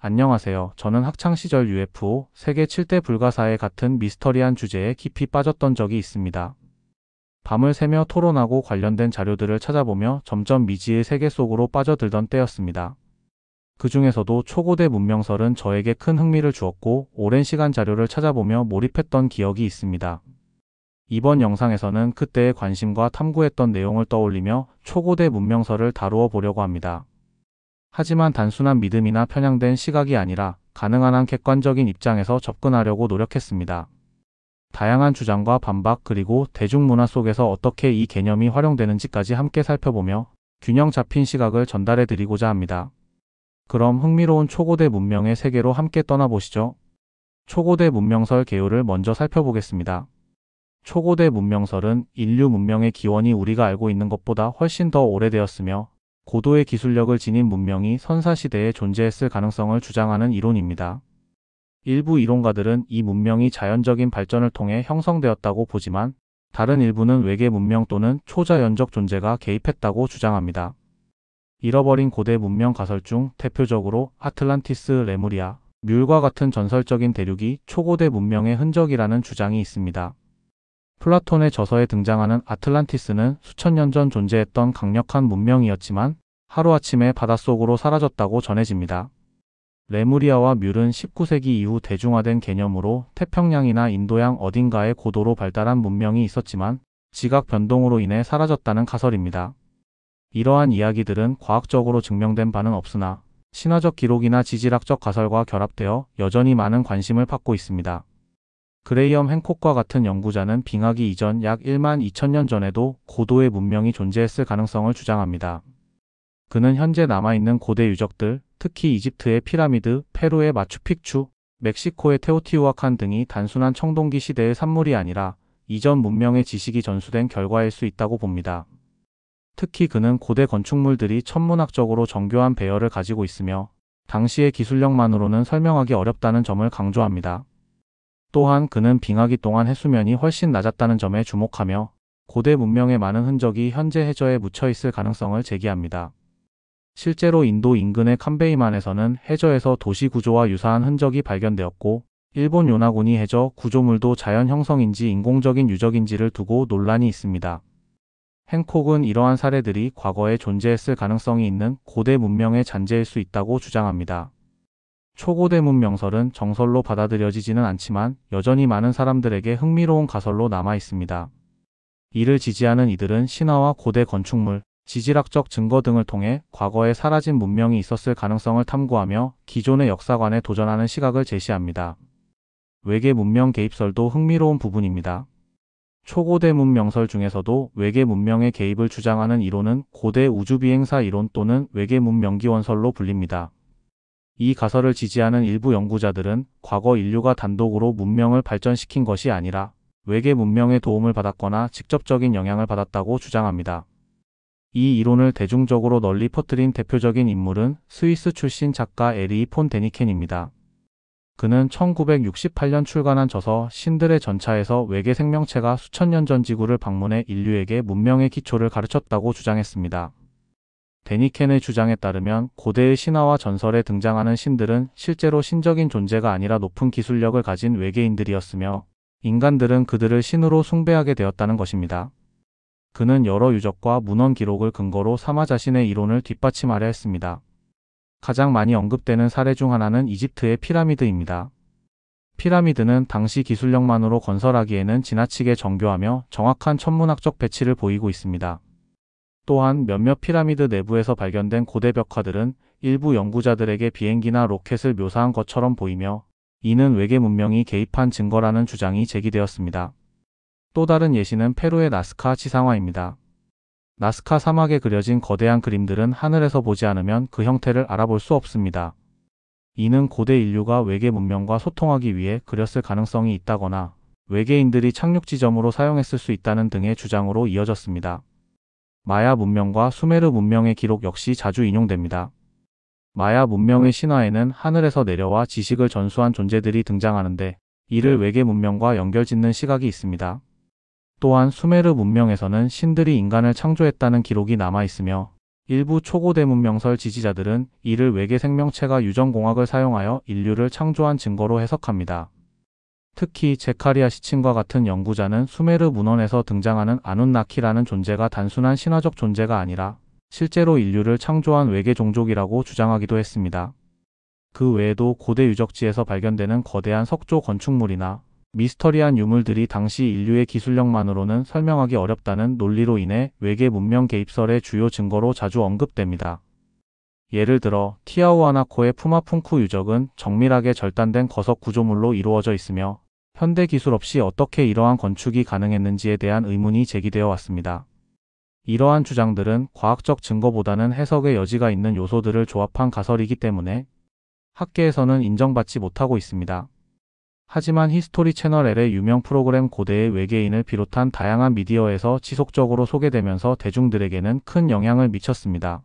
안녕하세요. 저는 학창시절 UFO, 세계 7대 불가사의 같은 미스터리한 주제에 깊이 빠졌던 적이 있습니다. 밤을 새며 토론하고 관련된 자료들을 찾아보며 점점 미지의 세계 속으로 빠져들던 때였습니다. 그 중에서도 초고대 문명설은 저에게 큰 흥미를 주었고 오랜 시간 자료를 찾아보며 몰입했던 기억이 있습니다. 이번 영상에서는 그때의 관심과 탐구했던 내용을 떠올리며 초고대 문명설을 다루어 보려고 합니다. 하지만 단순한 믿음이나 편향된 시각이 아니라 가능한 한 객관적인 입장에서 접근하려고 노력했습니다. 다양한 주장과 반박 그리고 대중문화 속에서 어떻게 이 개념이 활용되는지까지 함께 살펴보며 균형 잡힌 시각을 전달해 드리고자 합니다. 그럼 흥미로운 초고대 문명의 세계로 함께 떠나보시죠. 초고대 문명설 개요를 먼저 살펴보겠습니다. 초고대 문명설은 인류 문명의 기원이 우리가 알고 있는 것보다 훨씬 더 오래되었으며 고도의 기술력을 지닌 문명이 선사시대에 존재했을 가능성을 주장하는 이론입니다. 일부 이론가들은 이 문명이 자연적인 발전을 통해 형성되었다고 보지만 다른 일부는 외계 문명 또는 초자연적 존재가 개입했다고 주장합니다. 잃어버린 고대 문명 가설 중 대표적으로 아틀란티스, 레무리아, 뮬과 같은 전설적인 대륙이 초고대 문명의 흔적이라는 주장이 있습니다. 플라톤의 저서에 등장하는 아틀란티스는 수천 년 전 존재했던 강력한 문명이었지만 하루아침에 바닷속으로 사라졌다고 전해집니다. 레무리아와 뮬은 19세기 이후 대중화된 개념으로 태평양이나 인도양 어딘가에 고도로 발달한 문명이 있었지만 지각 변동으로 인해 사라졌다는 가설입니다. 이러한 이야기들은 과학적으로 증명된 바는 없으나 신화적 기록이나 지질학적 가설과 결합되어 여전히 많은 관심을 받고 있습니다. 그레이엄 행콕과 같은 연구자는 빙하기 이전 약 1만 2천년 전에도 고도의 문명이 존재했을 가능성을 주장합니다. 그는 현재 남아있는 고대 유적들, 특히 이집트의 피라미드, 페루의 마추픽추, 멕시코의 테오티우아칸 등이 단순한 청동기 시대의 산물이 아니라 이전 문명의 지식이 전수된 결과일 수 있다고 봅니다. 특히 그는 고대 건축물들이 천문학적으로 정교한 배열을 가지고 있으며 당시의 기술력만으로는 설명하기 어렵다는 점을 강조합니다. 또한 그는 빙하기 동안 해수면이 훨씬 낮았다는 점에 주목하며 고대 문명의 많은 흔적이 현재 해저에 묻혀 있을 가능성을 제기합니다. 실제로 인도 인근의 캄베이만에서는 해저에서 도시 구조와 유사한 흔적이 발견되었고 일본 요나구니 해저 구조물도 자연 형성인지 인공적인 유적인지를 두고 논란이 있습니다. 행콕은 이러한 사례들이 과거에 존재했을 가능성이 있는 고대 문명의 잔재일 수 있다고 주장합니다. 초고대 문명설은 정설로 받아들여지지는 않지만 여전히 많은 사람들에게 흥미로운 가설로 남아 있습니다. 이를 지지하는 이들은 신화와 고대 건축물, 지질학적 증거 등을 통해 과거에 사라진 문명이 있었을 가능성을 탐구하며 기존의 역사관에 도전하는 시각을 제시합니다. 외계 문명 개입설도 흥미로운 부분입니다. 초고대 문명설 중에서도 외계 문명의 개입을 주장하는 이론은 고대 우주비행사 이론 또는 외계 문명기원설로 불립니다. 이 가설을 지지하는 일부 연구자들은 과거 인류가 단독으로 문명을 발전시킨 것이 아니라 외계 문명의 도움을 받았거나 직접적인 영향을 받았다고 주장합니다. 이 이론을 대중적으로 널리 퍼뜨린 대표적인 인물은 스위스 출신 작가 에리히 폰 데니켄입니다. 그는 1968년 출간한 저서 신들의 전차에서 외계 생명체가 수천 년 전 지구를 방문해 인류에게 문명의 기초를 가르쳤다고 주장했습니다. 데니켄의 주장에 따르면 고대의 신화와 전설에 등장하는 신들은 실제로 신적인 존재가 아니라 높은 기술력을 가진 외계인들이었으며 인간들은 그들을 신으로 숭배하게 되었다는 것입니다. 그는 여러 유적과 문헌 기록을 근거로 삼아 자신의 이론을 뒷받침하려 했습니다. 가장 많이 언급되는 사례 중 하나는 이집트의 피라미드입니다. 피라미드는 당시 기술력만으로 건설하기에는 지나치게 정교하며 정확한 천문학적 배치를 보이고 있습니다. 또한 몇몇 피라미드 내부에서 발견된 고대 벽화들은 일부 연구자들에게 비행기나 로켓을 묘사한 것처럼 보이며 이는 외계 문명이 개입한 증거라는 주장이 제기되었습니다. 또 다른 예시는 페루의 나스카 지상화입니다. 나스카 사막에 그려진 거대한 그림들은 하늘에서 보지 않으면 그 형태를 알아볼 수 없습니다. 이는 고대 인류가 외계 문명과 소통하기 위해 그렸을 가능성이 있다거나 외계인들이 착륙 지점으로 사용했을 수 있다는 등의 주장으로 이어졌습니다. 마야 문명과 수메르 문명의 기록 역시 자주 인용됩니다. 마야 문명의 신화에는 하늘에서 내려와 지식을 전수한 존재들이 등장하는데 이를 외계 문명과 연결짓는 시각이 있습니다. 또한 수메르 문명에서는 신들이 인간을 창조했다는 기록이 남아 있으며 일부 초고대 문명설 지지자들은 이를 외계 생명체가 유전공학을 사용하여 인류를 창조한 증거로 해석합니다. 특히 제카리아 시친과 같은 연구자는 수메르 문헌에서 등장하는 아눈나키라는 존재가 단순한 신화적 존재가 아니라 실제로 인류를 창조한 외계 종족이라고 주장하기도 했습니다. 그 외에도 고대 유적지에서 발견되는 거대한 석조 건축물이나 미스터리한 유물들이 당시 인류의 기술력만으로는 설명하기 어렵다는 논리로 인해 외계 문명 개입설의 주요 증거로 자주 언급됩니다. 예를 들어 티아후아나코의 푸마풍쿠 유적은 정밀하게 절단된 거석 구조물로 이루어져 있으며 현대 기술 없이 어떻게 이러한 건축이 가능했는지에 대한 의문이 제기되어 왔습니다. 이러한 주장들은 과학적 증거보다는 해석의 여지가 있는 요소들을 조합한 가설이기 때문에 학계에서는 인정받지 못하고 있습니다. 하지만 히스토리 채널 L의 유명 프로그램 고대의 외계인을 비롯한 다양한 미디어에서 지속적으로 소개되면서 대중들에게는 큰 영향을 미쳤습니다.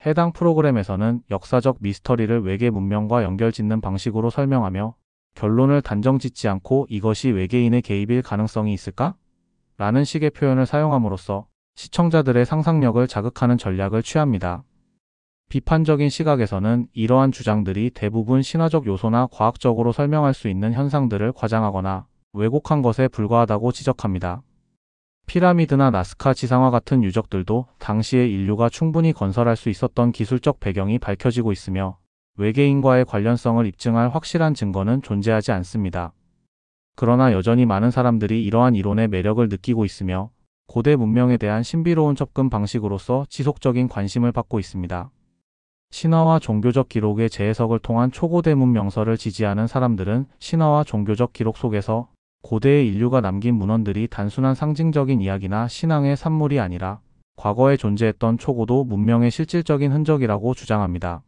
해당 프로그램에서는 역사적 미스터리를 외계 문명과 연결짓는 방식으로 설명하며 결론을 단정 짓지 않고 이것이 외계인의 개입일 가능성이 있을까? 라는 식의 표현을 사용함으로써 시청자들의 상상력을 자극하는 전략을 취합니다. 비판적인 시각에서는 이러한 주장들이 대부분 신화적 요소나 과학적으로 설명할 수 있는 현상들을 과장하거나 왜곡한 것에 불과하다고 지적합니다. 피라미드나 나스카 지상화 같은 유적들도 당시의 인류가 충분히 건설할 수 있었던 기술적 배경이 밝혀지고 있으며 외계인과의 관련성을 입증할 확실한 증거는 존재하지 않습니다. 그러나 여전히 많은 사람들이 이러한 이론의 매력을 느끼고 있으며 고대 문명에 대한 신비로운 접근 방식으로서 지속적인 관심을 받고 있습니다. 신화와 종교적 기록의 재해석을 통한 초고대 문명설을 지지하는 사람들은 신화와 종교적 기록 속에서 고대의 인류가 남긴 문헌들이 단순한 상징적인 이야기나 신앙의 산물이 아니라 과거에 존재했던 초고도 문명의 실질적인 흔적이라고 주장합니다.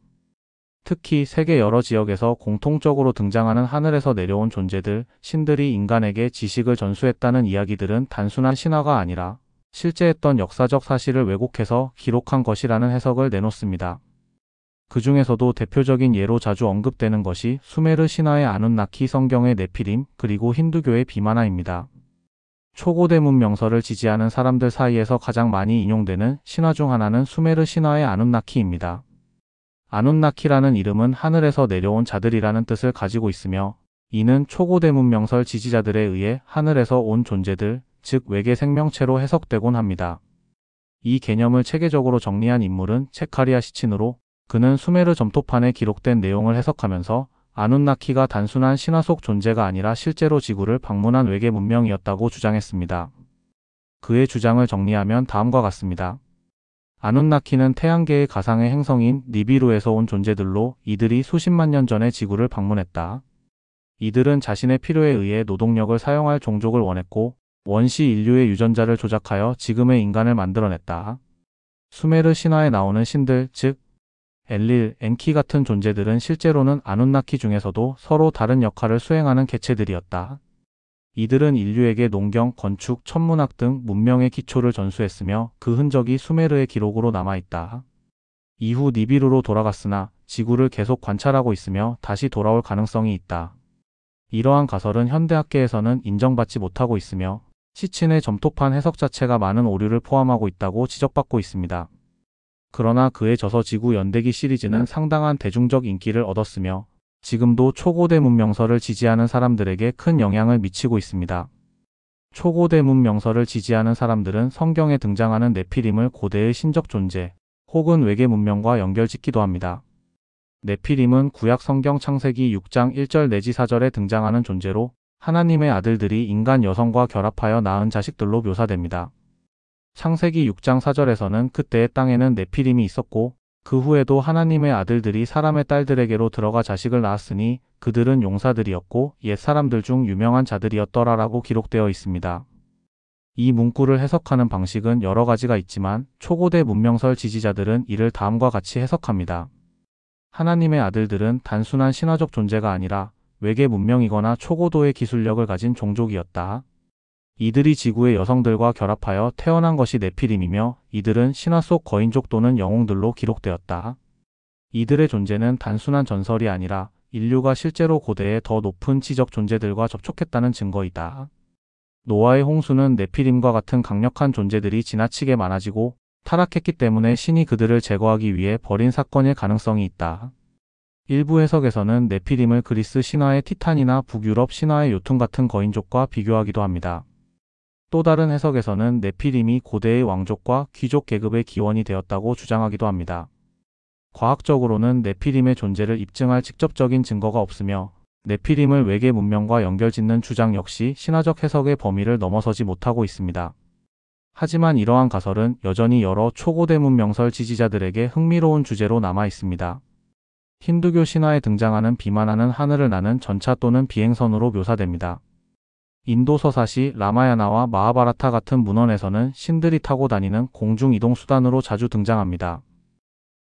특히 세계 여러 지역에서 공통적으로 등장하는 하늘에서 내려온 존재들, 신들이 인간에게 지식을 전수했다는 이야기들은 단순한 신화가 아니라 실제했던 역사적 사실을 왜곡해서 기록한 것이라는 해석을 내놓습니다. 그 중에서도 대표적인 예로 자주 언급되는 것이 수메르 신화의 아눈나키, 성경의 네피림, 그리고 힌두교의 비마나입니다. 초고대 문명설을 지지하는 사람들 사이에서 가장 많이 인용되는 신화 중 하나는 수메르 신화의 아눈나키입니다. 아눈나키라는 이름은 하늘에서 내려온 자들이라는 뜻을 가지고 있으며 이는 초고대 문명설 지지자들에 의해 하늘에서 온 존재들, 즉 외계 생명체로 해석되곤 합니다. 이 개념을 체계적으로 정리한 인물은 체카리아 시친으로 그는 수메르 점토판에 기록된 내용을 해석하면서 아눈나키가 단순한 신화 속 존재가 아니라 실제로 지구를 방문한 외계 문명이었다고 주장했습니다. 그의 주장을 정리하면 다음과 같습니다. 아눈나키는 태양계의 가상의 행성인 니비루에서 온 존재들로 이들이 수십만 년 전에 지구를 방문했다. 이들은 자신의 필요에 의해 노동력을 사용할 종족을 원했고 원시 인류의 유전자를 조작하여 지금의 인간을 만들어냈다. 수메르 신화에 나오는 신들, 즉 엘릴, 엔키 같은 존재들은 실제로는 아눈나키 중에서도 서로 다른 역할을 수행하는 개체들이었다. 이들은 인류에게 농경, 건축, 천문학 등 문명의 기초를 전수했으며 그 흔적이 수메르의 기록으로 남아있다. 이후 니비루로 돌아갔으나 지구를 계속 관찰하고 있으며 다시 돌아올 가능성이 있다. 이러한 가설은 현대학계에서는 인정받지 못하고 있으며 시친의 점토판 해석 자체가 많은 오류를 포함하고 있다고 지적받고 있습니다. 그러나 그의 저서 지구 연대기 시리즈는 상당한 대중적 인기를 얻었으며 지금도 초고대 문명설을 지지하는 사람들에게 큰 영향을 미치고 있습니다. 초고대 문명설을 지지하는 사람들은 성경에 등장하는 네피림을 고대의 신적 존재 혹은 외계 문명과 연결짓기도 합니다. 네피림은 구약 성경 창세기 6장 1절 내지 4절에 등장하는 존재로 하나님의 아들들이 인간 여성과 결합하여 낳은 자식들로 묘사됩니다. 창세기 6장 4절에서는 그때의 땅에는 네피림이 있었고 그 후에도 하나님의 아들들이 사람의 딸들에게로 들어가 자식을 낳았으니 그들은 용사들이었고 옛 사람들 중 유명한 자들이었더라라고 기록되어 있습니다. 이 문구를 해석하는 방식은 여러 가지가 있지만 초고대 문명설 지지자들은 이를 다음과 같이 해석합니다. 하나님의 아들들은 단순한 신화적 존재가 아니라 외계 문명이거나 초고도의 기술력을 가진 종족이었다. 이들이 지구의 여성들과 결합하여 태어난 것이 네피림이며 이들은 신화 속 거인족 또는 영웅들로 기록되었다. 이들의 존재는 단순한 전설이 아니라 인류가 실제로 고대의 더 높은 지적 존재들과 접촉했다는 증거이다. 노아의 홍수는 네피림과 같은 강력한 존재들이 지나치게 많아지고 타락했기 때문에 신이 그들을 제거하기 위해 벌인 사건일 가능성이 있다. 일부 해석에서는 네피림을 그리스 신화의 티탄이나 북유럽 신화의 요툰 같은 거인족과 비교하기도 합니다. 또 다른 해석에서는 네피림이 고대의 왕족과 귀족 계급의 기원이 되었다고 주장하기도 합니다. 과학적으로는 네피림의 존재를 입증할 직접적인 증거가 없으며 네피림을 외계 문명과 연결짓는 주장 역시 신화적 해석의 범위를 넘어서지 못하고 있습니다. 하지만 이러한 가설은 여전히 여러 초고대 문명설 지지자들에게 흥미로운 주제로 남아 있습니다. 힌두교 신화에 등장하는 비만하는 하늘을 나는 전차 또는 비행선으로 묘사됩니다. 인도 서사시 라마야나와 마하바라타 같은 문헌에서는 신들이 타고 다니는 공중 이동 수단으로 자주 등장합니다.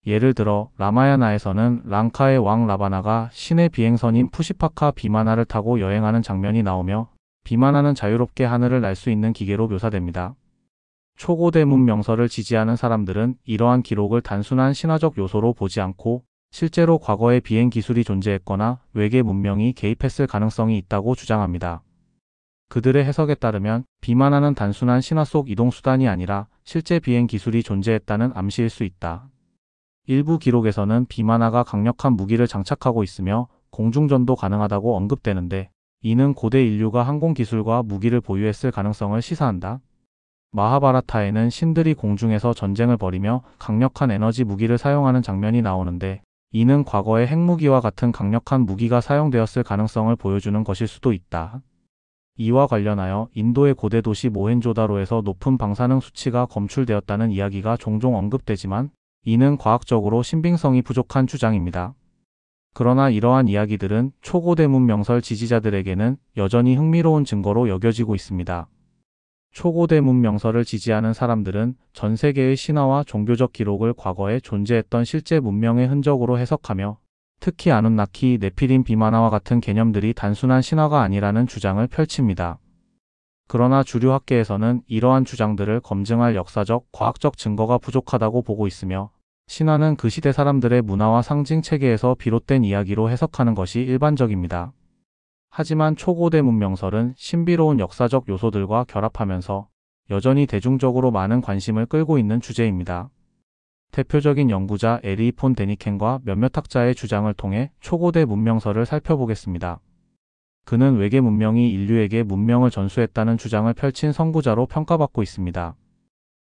예를 들어 라마야나에서는 랑카의 왕 라바나가 신의 비행선인 푸시파카 비마나를 타고 여행하는 장면이 나오며 비마나는 자유롭게 하늘을 날 수 있는 기계로 묘사됩니다. 초고대 문명설을 지지하는 사람들은 이러한 기록을 단순한 신화적 요소로 보지 않고 실제로 과거에 비행 기술이 존재했거나 외계 문명이 개입했을 가능성이 있다고 주장합니다. 그들의 해석에 따르면 비마나는 단순한 신화 속 이동 수단이 아니라 실제 비행 기술이 존재했다는 암시일 수 있다. 일부 기록에서는 비마나가 강력한 무기를 장착하고 있으며 공중전도 가능하다고 언급되는데 이는 고대 인류가 항공 기술과 무기를 보유했을 가능성을 시사한다. 마하바라타에는 신들이 공중에서 전쟁을 벌이며 강력한 에너지 무기를 사용하는 장면이 나오는데 이는 과거의 핵무기와 같은 강력한 무기가 사용되었을 가능성을 보여주는 것일 수도 있다. 이와 관련하여 인도의 고대 도시 모헨조다로에서 높은 방사능 수치가 검출되었다는 이야기가 종종 언급되지만 이는 과학적으로 신빙성이 부족한 주장입니다. 그러나 이러한 이야기들은 초고대 문명설 지지자들에게는 여전히 흥미로운 증거로 여겨지고 있습니다. 초고대 문명설을 지지하는 사람들은 전 세계의 신화와 종교적 기록을 과거에 존재했던 실제 문명의 흔적으로 해석하며 특히 아눈나키, 네피림 비마나와 같은 개념들이 단순한 신화가 아니라는 주장을 펼칩니다. 그러나 주류 학계에서는 이러한 주장들을 검증할 역사적, 과학적 증거가 부족하다고 보고 있으며 신화는 그 시대 사람들의 문화와 상징 체계에서 비롯된 이야기로 해석하는 것이 일반적입니다. 하지만 초고대 문명설은 신비로운 역사적 요소들과 결합하면서 여전히 대중적으로 많은 관심을 끌고 있는 주제입니다. 대표적인 연구자 에리 폰 데니켄과 몇몇 학자의 주장을 통해 초고대 문명설을 살펴보겠습니다. 그는 외계 문명이 인류에게 문명을 전수했다는 주장을 펼친 선구자로 평가받고 있습니다.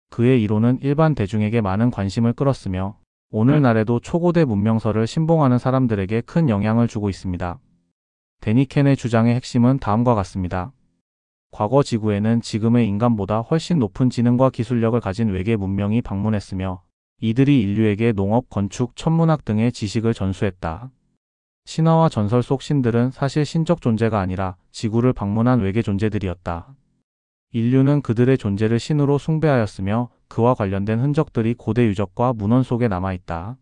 그의 이론은 일반 대중에게 많은 관심을 끌었으며 오늘날에도 초고대 문명설을 신봉하는 사람들에게 큰 영향을 주고 있습니다. 데니켄의 주장의 핵심은 다음과 같습니다. 과거 지구에는 지금의 인간보다 훨씬 높은 지능과 기술력을 가진 외계 문명이 방문했으며 이들이 인류에게 농업, 건축, 천문학 등의 지식을 전수했다. 신화와 전설 속 신들은 사실 신적 존재가 아니라 지구를 방문한 외계 존재들이었다. 인류는 그들의 존재를 신으로 숭배하였으며 그와 관련된 흔적들이 고대 유적과 문헌 속에 남아있다.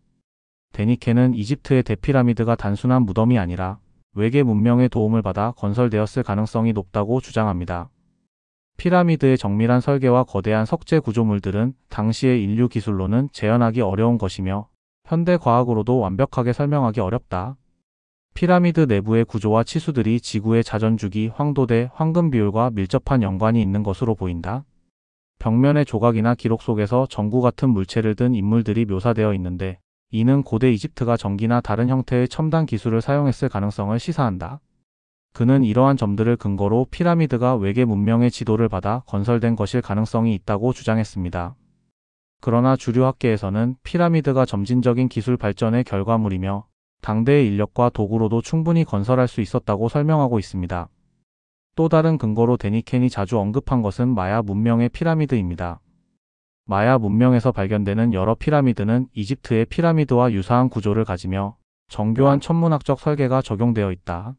데니켄은 이집트의 대피라미드가 단순한 무덤이 아니라 외계 문명의 도움을 받아 건설되었을 가능성이 높다고 주장합니다. 피라미드의 정밀한 설계와 거대한 석재 구조물들은 당시의 인류 기술로는 재현하기 어려운 것이며 현대 과학으로도 완벽하게 설명하기 어렵다. 피라미드 내부의 구조와 치수들이 지구의 자전주기, 황도대, 황금 비율과 밀접한 연관이 있는 것으로 보인다. 벽면의 조각이나 기록 속에서 전구 같은 물체를 든 인물들이 묘사되어 있는데 이는 고대 이집트가 전기나 다른 형태의 첨단 기술을 사용했을 가능성을 시사한다. 그는 이러한 점들을 근거로 피라미드가 외계 문명의 지도를 받아 건설된 것일 가능성이 있다고 주장했습니다. 그러나 주류 학계에서는 피라미드가 점진적인 기술 발전의 결과물이며 당대의 인력과 도구로도 충분히 건설할 수 있었다고 설명하고 있습니다. 또 다른 근거로 데니켄이 자주 언급한 것은 마야 문명의 피라미드입니다. 마야 문명에서 발견되는 여러 피라미드는 이집트의 피라미드와 유사한 구조를 가지며 정교한 천문학적 설계가 적용되어 있다.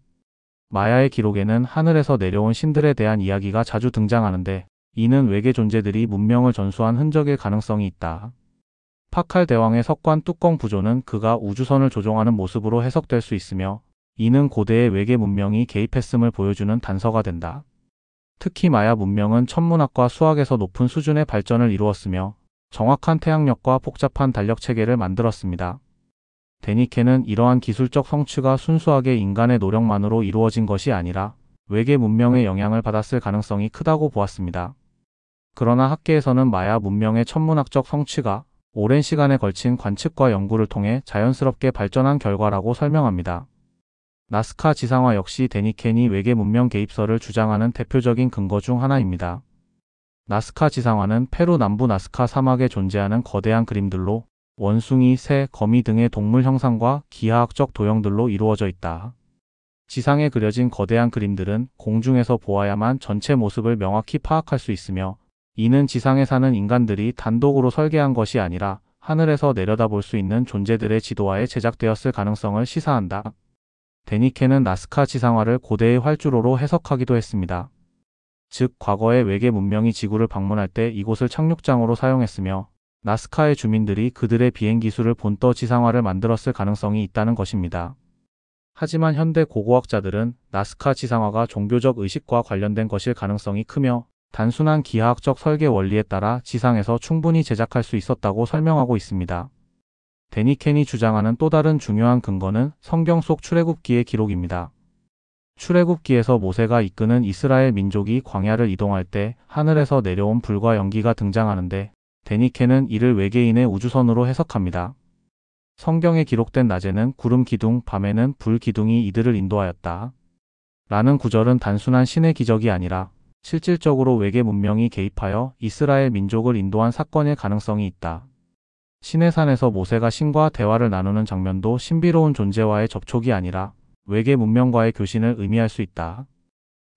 마야의 기록에는 하늘에서 내려온 신들에 대한 이야기가 자주 등장하는데 이는 외계 존재들이 문명을 전수한 흔적일 가능성이 있다. 파칼 대왕의 석관 뚜껑 구조는 그가 우주선을 조종하는 모습으로 해석될 수 있으며 이는 고대의 외계 문명이 개입했음을 보여주는 단서가 된다. 특히 마야 문명은 천문학과 수학에서 높은 수준의 발전을 이루었으며 정확한 태양력과 복잡한 달력 체계를 만들었습니다. 데니켄은 이러한 기술적 성취가 순수하게 인간의 노력만으로 이루어진 것이 아니라 외계 문명의 영향을 받았을 가능성이 크다고 보았습니다. 그러나 학계에서는 마야 문명의 천문학적 성취가 오랜 시간에 걸친 관측과 연구를 통해 자연스럽게 발전한 결과라고 설명합니다. 나스카 지상화 역시 데니켄이 외계 문명 개입설을 주장하는 대표적인 근거 중 하나입니다. 나스카 지상화는 페루 남부 나스카 사막에 존재하는 거대한 그림들로 원숭이, 새, 거미 등의 동물 형상과 기하학적 도형들로 이루어져 있다. 지상에 그려진 거대한 그림들은 공중에서 보아야만 전체 모습을 명확히 파악할 수 있으며, 이는 지상에 사는 인간들이 단독으로 설계한 것이 아니라 하늘에서 내려다볼 수 있는 존재들의 지도하에 제작되었을 가능성을 시사한다. 데니켄은 나스카 지상화를 고대의 활주로로 해석하기도 했습니다. 즉, 과거의 외계 문명이 지구를 방문할 때 이곳을 착륙장으로 사용했으며, 나스카의 주민들이 그들의 비행 기술을 본떠 지상화를 만들었을 가능성이 있다는 것입니다. 하지만 현대 고고학자들은 나스카 지상화가 종교적 의식과 관련된 것일 가능성이 크며, 단순한 기하학적 설계 원리에 따라 지상에서 충분히 제작할 수 있었다고 설명하고 있습니다. 데니켄이 주장하는 또 다른 중요한 근거는 성경 속 출애굽기의 기록입니다. 출애굽기에서 모세가 이끄는 이스라엘 민족이 광야를 이동할 때 하늘에서 내려온 불과 연기가 등장하는데, 데니켄은 이를 외계인의 우주선으로 해석합니다. 성경에 기록된 낮에는 구름 기둥, 밤에는 불 기둥이 이들을 인도하였다. 라는 구절은 단순한 신의 기적이 아니라 실질적으로 외계 문명이 개입하여 이스라엘 민족을 인도한 사건일 가능성이 있다. 시내산에서 모세가 신과 대화를 나누는 장면도 신비로운 존재와의 접촉이 아니라 외계 문명과의 교신을 의미할 수 있다.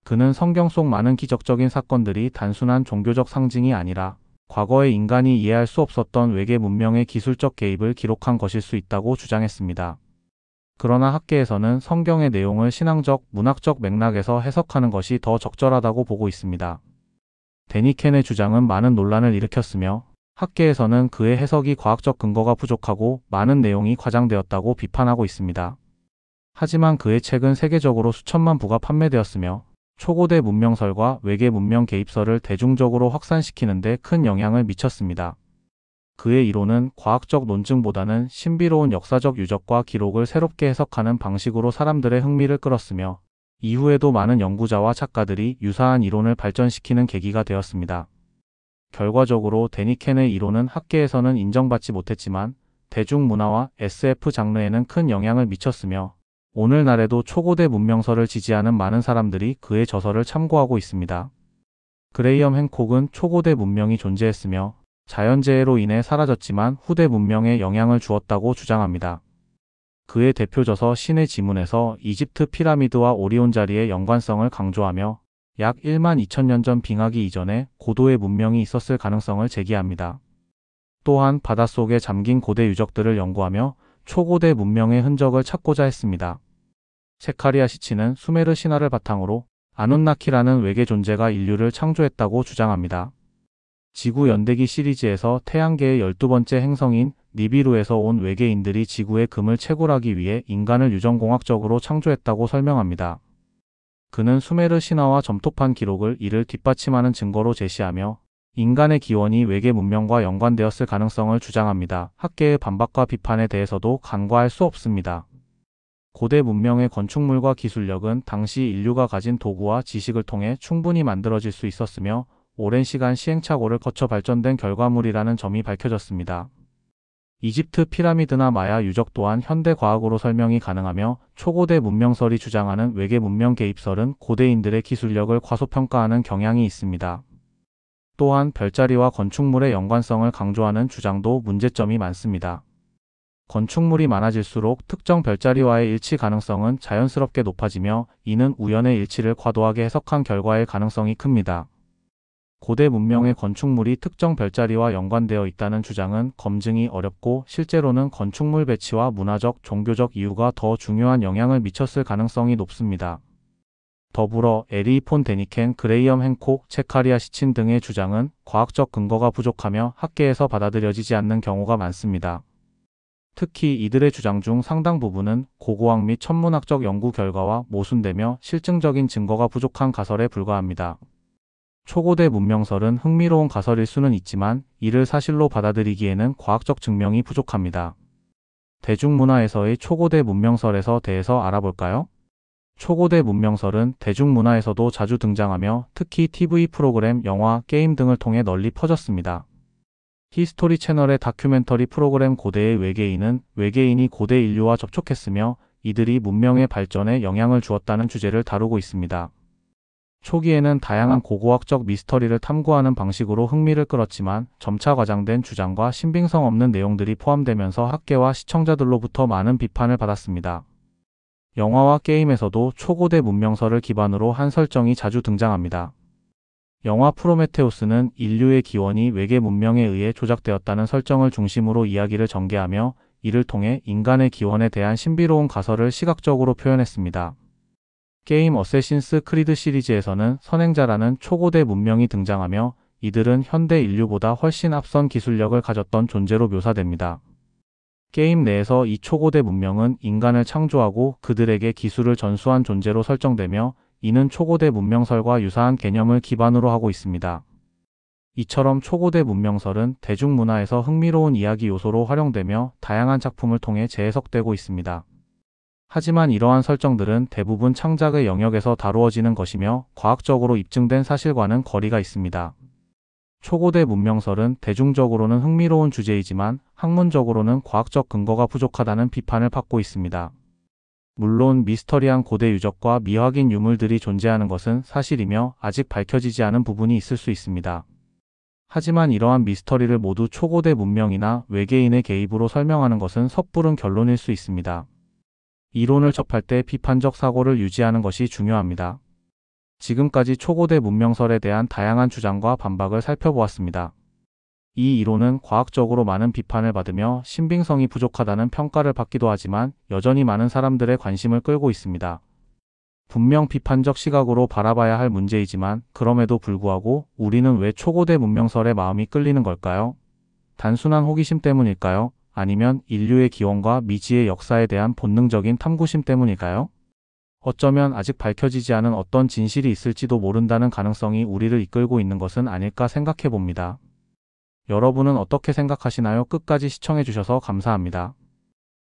그는 성경 속 많은 기적적인 사건들이 단순한 종교적 상징이 아니라 과거의 인간이 이해할 수 없었던 외계 문명의 기술적 개입을 기록한 것일 수 있다고 주장했습니다. 그러나 학계에서는 성경의 내용을 신앙적, 문학적 맥락에서 해석하는 것이 더 적절하다고 보고 있습니다. 데니켄의 주장은 많은 논란을 일으켰으며, 학계에서는 그의 해석이 과학적 근거가 부족하고 많은 내용이 과장되었다고 비판하고 있습니다. 하지만 그의 책은 세계적으로 수천만 부가 판매되었으며, 초고대 문명설과 외계 문명 개입설을 대중적으로 확산시키는 데 큰 영향을 미쳤습니다. 그의 이론은 과학적 논증보다는 신비로운 역사적 유적과 기록을 새롭게 해석하는 방식으로 사람들의 흥미를 끌었으며, 이후에도 많은 연구자와 작가들이 유사한 이론을 발전시키는 계기가 되었습니다. 결과적으로 데니켄의 이론은 학계에서는 인정받지 못했지만 대중문화와 SF 장르에는 큰 영향을 미쳤으며, 오늘날에도 초고대 문명설을 지지하는 많은 사람들이 그의 저서를 참고하고 있습니다. 그레이엄 행콕은 초고대 문명이 존재했으며 자연재해로 인해 사라졌지만 후대 문명에 영향을 주었다고 주장합니다. 그의 대표 저서 신의 지문에서 이집트 피라미드와 오리온 자리의 연관성을 강조하며 약 1만 2천년 전 빙하기 이전에 고도의 문명이 있었을 가능성을 제기합니다. 또한 바닷속에 잠긴 고대 유적들을 연구하며 초고대 문명의 흔적을 찾고자 했습니다. 세카리아 시치는 수메르 신화를 바탕으로 아눈나키라는 외계 존재가 인류를 창조했다고 주장합니다. 지구 연대기 시리즈에서 태양계의 12번째 행성인 니비루에서 온 외계인들이 지구의 금을 채굴하기 위해 인간을 유전공학적으로 창조했다고 설명합니다. 그는 수메르 신화와 점토판 기록을 이를 뒷받침하는 증거로 제시하며 인간의 기원이 외계 문명과 연관되었을 가능성을 주장합니다. 학계의 반박과 비판에 대해서도 간과할 수 없습니다. 고대 문명의 건축물과 기술력은 당시 인류가 가진 도구와 지식을 통해 충분히 만들어질 수 있었으며 오랜 시간 시행착오를 거쳐 발전된 결과물이라는 점이 밝혀졌습니다. 이집트 피라미드나 마야 유적 또한 현대 과학으로 설명이 가능하며 초고대 문명설이 주장하는 외계 문명 개입설은 고대인들의 기술력을 과소평가하는 경향이 있습니다. 또한 별자리와 건축물의 연관성을 강조하는 주장도 문제점이 많습니다. 건축물이 많아질수록 특정 별자리와의 일치 가능성은 자연스럽게 높아지며 이는 우연의 일치를 과도하게 해석한 결과일 가능성이 큽니다. 고대 문명의 건축물이 특정 별자리와 연관되어 있다는 주장은 검증이 어렵고 실제로는 건축물 배치와 문화적, 종교적 이유가 더 중요한 영향을 미쳤을 가능성이 높습니다. 더불어 에리 폰 데니켄, 그레이엄 행콕, 체카리아 시친 등의 주장은 과학적 근거가 부족하며 학계에서 받아들여지지 않는 경우가 많습니다. 특히 이들의 주장 중 상당 부분은 고고학 및 천문학적 연구 결과와 모순되며 실증적인 증거가 부족한 가설에 불과합니다. 초고대 문명설은 흥미로운 가설일 수는 있지만 이를 사실로 받아들이기에는 과학적 증명이 부족합니다. 대중문화에서의 초고대 문명설에서 대해서 알아볼까요? 초고대 문명설은 대중문화에서도 자주 등장하며 특히 TV 프로그램, 영화, 게임 등을 통해 널리 퍼졌습니다. 히스토리 채널의 다큐멘터리 프로그램 고대의 외계인은 외계인이 고대 인류와 접촉했으며 이들이 문명의 발전에 영향을 주었다는 주제를 다루고 있습니다. 초기에는 다양한 고고학적 미스터리를 탐구하는 방식으로 흥미를 끌었지만 점차 과장된 주장과 신빙성 없는 내용들이 포함되면서 학계와 시청자들로부터 많은 비판을 받았습니다. 영화와 게임에서도 초고대 문명설을 기반으로 한 설정이 자주 등장합니다. 영화 프로메테우스는 인류의 기원이 외계 문명에 의해 조작되었다는 설정을 중심으로 이야기를 전개하며 이를 통해 인간의 기원에 대한 신비로운 가설을 시각적으로 표현했습니다. 게임 어쌔신스 크리드 시리즈에서는 선행자라는 초고대 문명이 등장하며 이들은 현대 인류보다 훨씬 앞선 기술력을 가졌던 존재로 묘사됩니다. 게임 내에서 이 초고대 문명은 인간을 창조하고 그들에게 기술을 전수한 존재로 설정되며 이는 초고대 문명설과 유사한 개념을 기반으로 하고 있습니다. 이처럼 초고대 문명설은 대중문화에서 흥미로운 이야기 요소로 활용되며 다양한 작품을 통해 재해석되고 있습니다. 하지만 이러한 설정들은 대부분 창작의 영역에서 다루어지는 것이며 과학적으로 입증된 사실과는 거리가 있습니다. 초고대 문명설은 대중적으로는 흥미로운 주제이지만 학문적으로는 과학적 근거가 부족하다는 비판을 받고 있습니다. 물론 미스터리한 고대 유적과 미확인 유물들이 존재하는 것은 사실이며 아직 밝혀지지 않은 부분이 있을 수 있습니다. 하지만 이러한 미스터리를 모두 초고대 문명이나 외계인의 개입으로 설명하는 것은 섣부른 결론일 수 있습니다. 이론을 접할 때 비판적 사고를 유지하는 것이 중요합니다. 지금까지 초고대 문명설에 대한 다양한 주장과 반박을 살펴보았습니다. 이 이론은 과학적으로 많은 비판을 받으며 신빙성이 부족하다는 평가를 받기도 하지만 여전히 많은 사람들의 관심을 끌고 있습니다. 분명 비판적 시각으로 바라봐야 할 문제이지만 그럼에도 불구하고 우리는 왜 초고대 문명설에 마음이 끌리는 걸까요? 단순한 호기심 때문일까요? 아니면 인류의 기원과 미지의 역사에 대한 본능적인 탐구심 때문일까요? 어쩌면 아직 밝혀지지 않은 어떤 진실이 있을지도 모른다는 가능성이 우리를 이끌고 있는 것은 아닐까 생각해 봅니다. 여러분은 어떻게 생각하시나요? 끝까지 시청해 주셔서 감사합니다.